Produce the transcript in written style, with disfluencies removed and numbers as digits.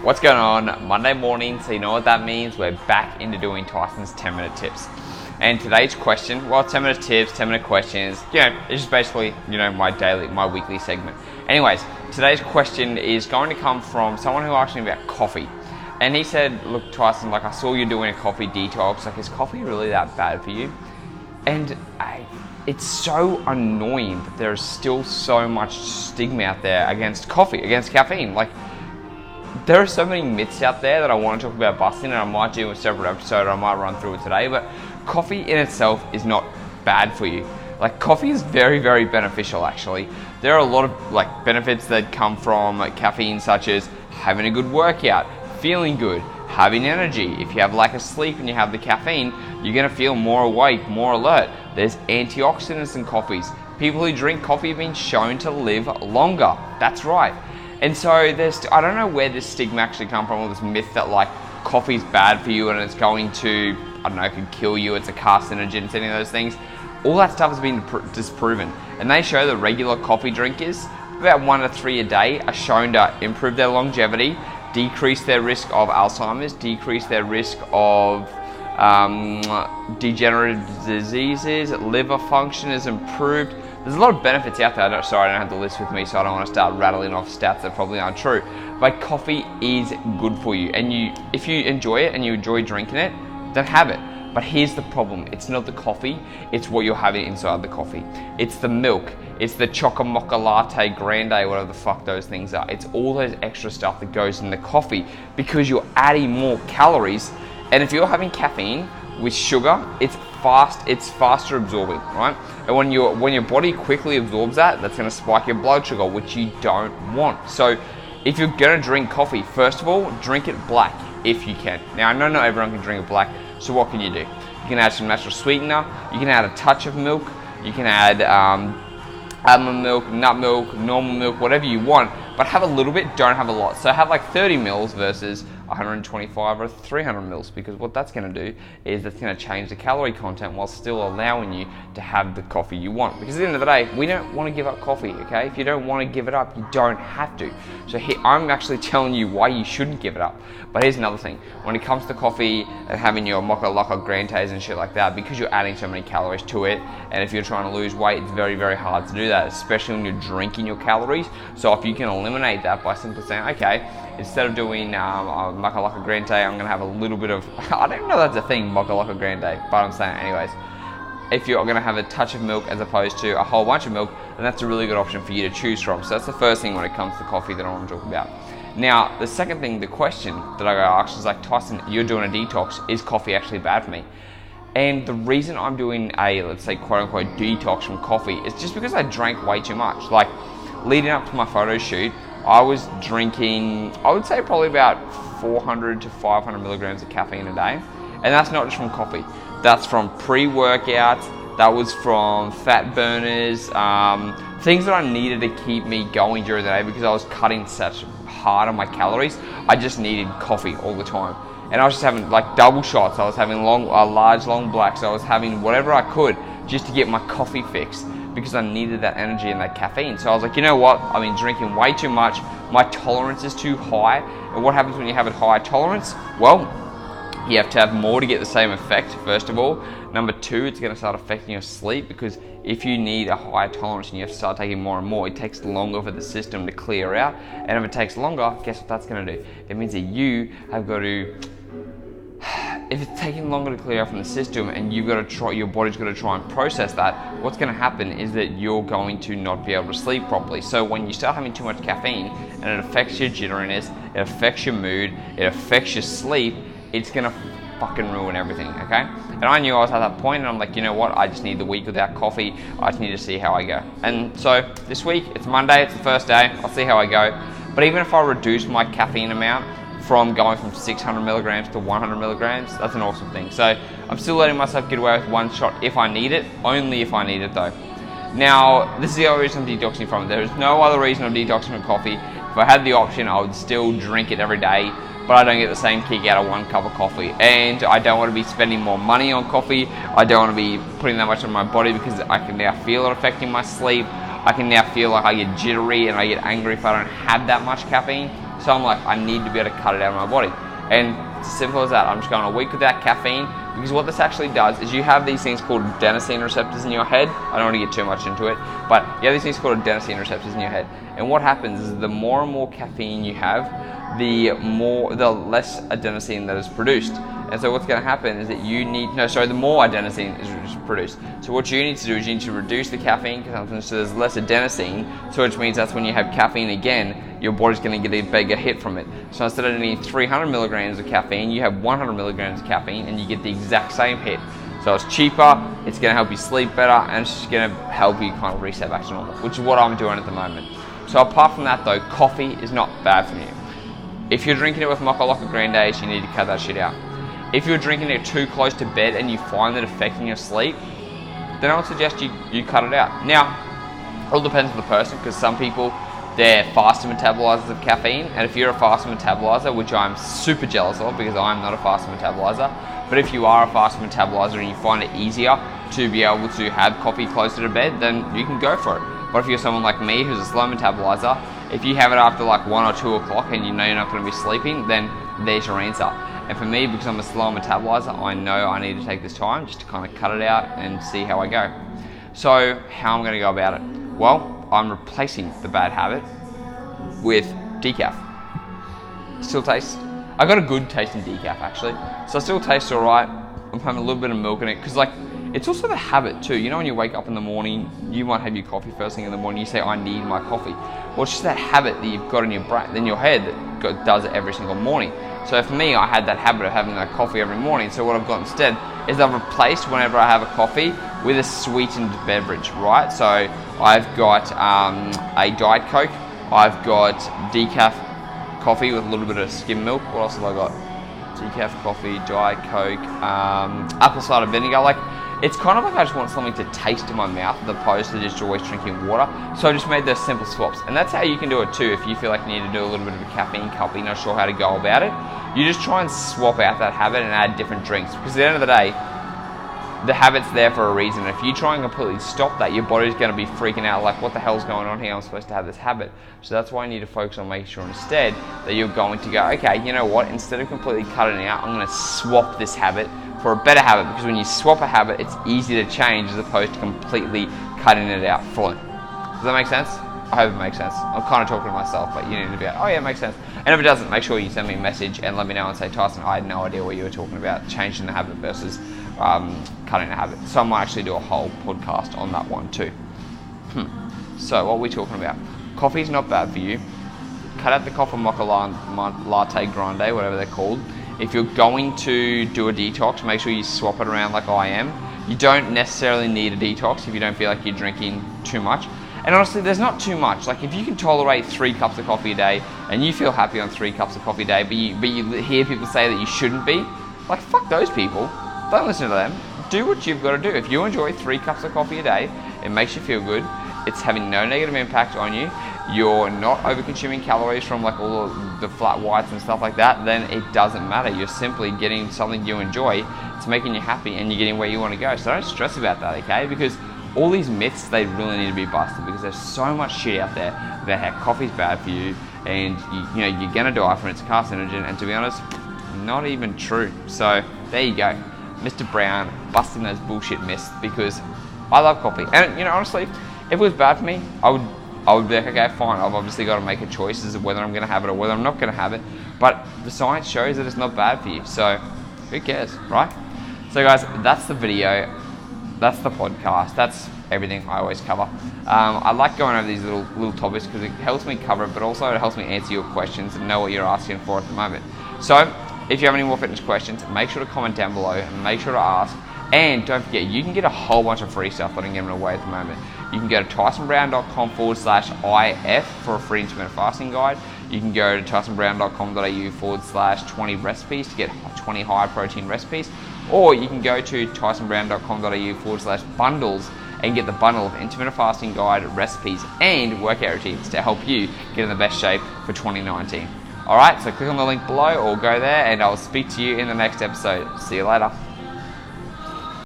What's going on? Monday morning, so you know what that means. We're back into doing Tyson's 10-minute tips. And today's question, well, 10-minute tips, 10-minute questions, it's just basically, my weekly segment. Anyways, today's question is going to come from someone who asked me about coffee. And he said, look, Tyson, I saw you doing a coffee detox. Is coffee really that bad for you? And it's so annoying that there is still so much stigma out there against coffee, against caffeine. There are so many myths out there that I want to talk about busting, and I might do a separate episode, or I might run through it today, but coffee in itself is not bad for you. Coffee is very, very beneficial, actually. There are a lot of benefits that come from caffeine, such as having a good workout, feeling good, having energy. If you have lack of sleep and you have the caffeine, you're going to feel more awake, more alert. There's antioxidants in coffees. People who drink coffee have been shown to live longer. That's right. And so I don't know where this stigma actually comes from, or this myth that coffee's bad for you and it's going to, it could kill you, it's a carcinogen, any of those things. All that stuff has been disproven. And they show that regular coffee drinkers, about 1 to 3 a day, are shown to improve their longevity, decrease their risk of Alzheimer's, decrease their risk of degenerative diseases, liver function is improved. There's a lot of benefits out there. I don't have the list with me, so I don't want to start rattling off stats that probably aren't true. But coffee is good for you, and if you enjoy it and you enjoy drinking it, then have it. But here's the problem: it's not the coffee; it's what you're having inside the coffee. It's the milk. It's the choco mocha latte grande, whatever the fuck those things are. It's all those extra stuff that goes in the coffee because you're adding more calories. And if you're having caffeine with sugar, it's faster absorbing, right? And when your body quickly absorbs that, that's going to spike your blood sugar, which you don't want. So if you're going to drink coffee, first of all, drink it black if you can. Now, I know not everyone can drink it black, so what can you do? You can add some natural sweetener, you can add a touch of milk, you can add almond milk, nut milk, normal milk, whatever you want, but have a little bit, don't have a lot. So have 30 mils versus 125 or 300 mils, because what that's going to do is that's going to change the calorie content while still allowing you to have the coffee you want. Because at the end of the day, we don't want to give up coffee, okay? If you don't want to give it up, you don't have to. So here, I'm actually telling you why you shouldn't give it up. But here's another thing. When it comes to coffee and having your mocha loco grandes and shit like that, because you're adding so many calories to it, and if you're trying to lose weight, it's very, very hard to do that, especially when you're drinking your calories. So if you can eliminate that by simply saying, okay, instead of doing mocha loco grande, I'm going to have a little bit of, I don't know that's a thing, mocha loco grande, but I'm saying it anyways. If you're going to have a touch of milk as opposed to a whole bunch of milk, then that's a really good option for you to choose from. So that's the first thing when it comes to coffee that I want to talk about. Now, the second thing, the question that I got asked is Tyson, you're doing a detox, is coffee actually bad for me? And the reason I'm doing a, let's say, quote unquote, detox from coffee is just because I drank way too much. Leading up to my photo shoot, I was drinking, I would say probably about 400 to 500 milligrams of caffeine a day. And that's not just from coffee. That's from pre-workouts, that was from fat burners, things that I needed to keep me going during the day because I was cutting such hard on my calories. I just needed coffee all the time. And I was just having double shots. I was having large long blacks. I was having whatever I could just to get my coffee fix because I needed that energy and that caffeine. So I was you know what? I've been drinking way too much. My tolerance is too high. And what happens when you have a high tolerance? Well, you have to have more to get the same effect, first of all. Number two, it's going to start affecting your sleep because if you need a higher tolerance and you have to start taking more and more, it takes longer for the system to clear out. And if it takes longer, guess what that's going to do? It means that you have got to, if it's taking longer to clear out from the system and you've got to try, your body's got to try and process that, what's going to happen is that you're going to not be able to sleep properly. So when you start having too much caffeine and it affects your jitteriness, it affects your mood, it affects your sleep, it's going to fucking ruin everything, okay? And I knew I was at that point and I'm you know what? I just need the week without coffee. I just need to see how I go. And so this week, it's Monday, it's the first day. I'll see how I go. But even if I reduce my caffeine amount from going from 600 milligrams to 100 milligrams, that's an awesome thing. So I'm still letting myself get away with one shot if I need it, only if I need it though. Now, this is the only reason I'm detoxing from it. There is no other reason I'm detoxing from coffee. If I had the option, I would still drink it every day, but I don't get the same kick out of one cup of coffee. And I don't want to be spending more money on coffee. I don't want to be putting that much on my body because I can now feel it affecting my sleep. I can now feel I get jittery and I get angry if I don't have that much caffeine. So I'm like, I need to be able to cut it out of my body. And it's as simple as that. I'm just going a week without caffeine, because what this actually does is you have these things called adenosine receptors in your head. I don't want to get too much into it, but you have these things called adenosine receptors in your head. And what happens is the more and more caffeine you have, the less adenosine that is produced. And so what's going to happen is that the more adenosine is produced. So what you need to do is you need to reduce the caffeine consumption so there's less adenosine, so which means that's when you have caffeine again, your body's going to get a bigger hit from it. So instead of needing 300 milligrams of caffeine, you have 100 milligrams of caffeine and you get the exact same hit. So it's cheaper, it's going to help you sleep better, and it's just going to help you kind of reset back to normal, which is what I'm doing at the moment. So apart from that though, coffee is not bad for you. If you're drinking it with Mocha Loca Grandes, you need to cut that shit out. If you're drinking it too close to bed and you find it affecting your sleep, then I would suggest you cut it out. Now, it all depends on the person, because some people, they're faster metabolizers of caffeine, and if you're a faster metabolizer, which I'm super jealous of because I'm not a faster metabolizer, but if you are a faster metabolizer and you find it easier to be able to have coffee closer to bed, then you can go for it. But if you're someone like me who's a slow metabolizer, if you have it after like 1 or 2 o'clock and you know you're not going to be sleeping, then there's your answer. And for me, because I'm a slow metabolizer, I know I need to take this time just to kind of cut it out and see how I go. So how I'm going to go about it? Well, I'm replacing the bad habit with decaf. Still tastes, I got a good taste in decaf actually. So it still tastes alright. I'm having a little bit of milk in it, because like, it's also the habit too. You know, when you wake up in the morning, you might have your coffee first thing in the morning, you say, I need my coffee. Well, it's just that habit that you've got in your brain, in your head, that does it every single morning. So for me, I had that habit of having that coffee every morning. So what I've got instead is I've replaced whenever I have a coffee with a sweetened beverage, right? So I've got a Diet Coke, I've got decaf coffee with a little bit of skim milk. What else have I got? Decaf coffee, Diet Coke, apple cider vinegar. Like, it's kind of like I just want something to taste in my mouth as opposed to just always drinking water. So I just made those simple swaps. And that's how you can do it too. If you feel like you need to do a little bit of a caffeine cup, you're not sure how to go about it, you just try and swap out that habit and add different drinks. Because at the end of the day, the habit's there for a reason. If you try and completely stop that, your body's going to be freaking out like, what the hell's going on here? I'm supposed to have this habit. So that's why you need to focus on making sure instead that you're going to go, okay, you know what? Instead of completely cutting it out, I'm going to swap this habit for a better habit, because when you swap a habit, it's easy to change as opposed to completely cutting it out fully. Does that make sense? I hope it makes sense. I'm kind of talking to myself, but you need to be like, oh yeah, it makes sense. And if it doesn't, make sure you send me a message and let me know and say, Tyson, I had no idea what you were talking about, changing the habit versus cutting the habit. So I might actually do a whole podcast on that one too. So what are we talking about? Coffee's not bad for you. Cut out the coffee mocha latte grande, whatever they're called. If you're going to do a detox, make sure you swap it around like I am. You don't necessarily need a detox if you don't feel like you're drinking too much. And honestly, there's not too much. Like, if you can tolerate 3 cups of coffee a day and you feel happy on 3 cups of coffee a day, but you hear people say that you shouldn't be, like, fuck those people. Don't listen to them. Do what you've got to do. If you enjoy 3 cups of coffee a day, it makes you feel good, it's having no negative impact on you, you're not over consuming calories from like all the flat whites and stuff like that, then it doesn't matter. You're simply getting something you enjoy, it's making you happy, and you're getting where you want to go. So don't stress about that, okay? Because all these myths, they really need to be busted, because there's so much shit out there about how coffee's bad for you, and you know you're gonna die from its carcinogen, and to be honest, not even true. So there you go, Mr. Brown busting those bullshit myths, because I love coffee. And you know, honestly, if it was bad for me, I would be like, okay, fine, I've obviously got to make a choice as to whether I'm going to have it or whether I'm not going to have it. But the science shows that it's not bad for you, so who cares, right? So guys, that's the video, that's the podcast, that's everything I always cover. I like going over these little topics because it helps me cover it, but also it helps me answer your questions and know what you're asking for at the moment. So if you have any more fitness questions, make sure to comment down below and make sure to ask. And don't forget, you can get a whole bunch of free stuff that I'm giving away at the moment. You can go to tysonbrown.com/IF for a free intermittent fasting guide. You can go to tysonbrown.com.au/20 recipes to get 20 high protein recipes. Or you can go to tysonbrown.com.au/bundles and get the bundle of intermittent fasting guide, recipes, and workout routines to help you get in the best shape for 2019. Alright, so click on the link below or go there, and I'll speak to you in the next episode. See you later.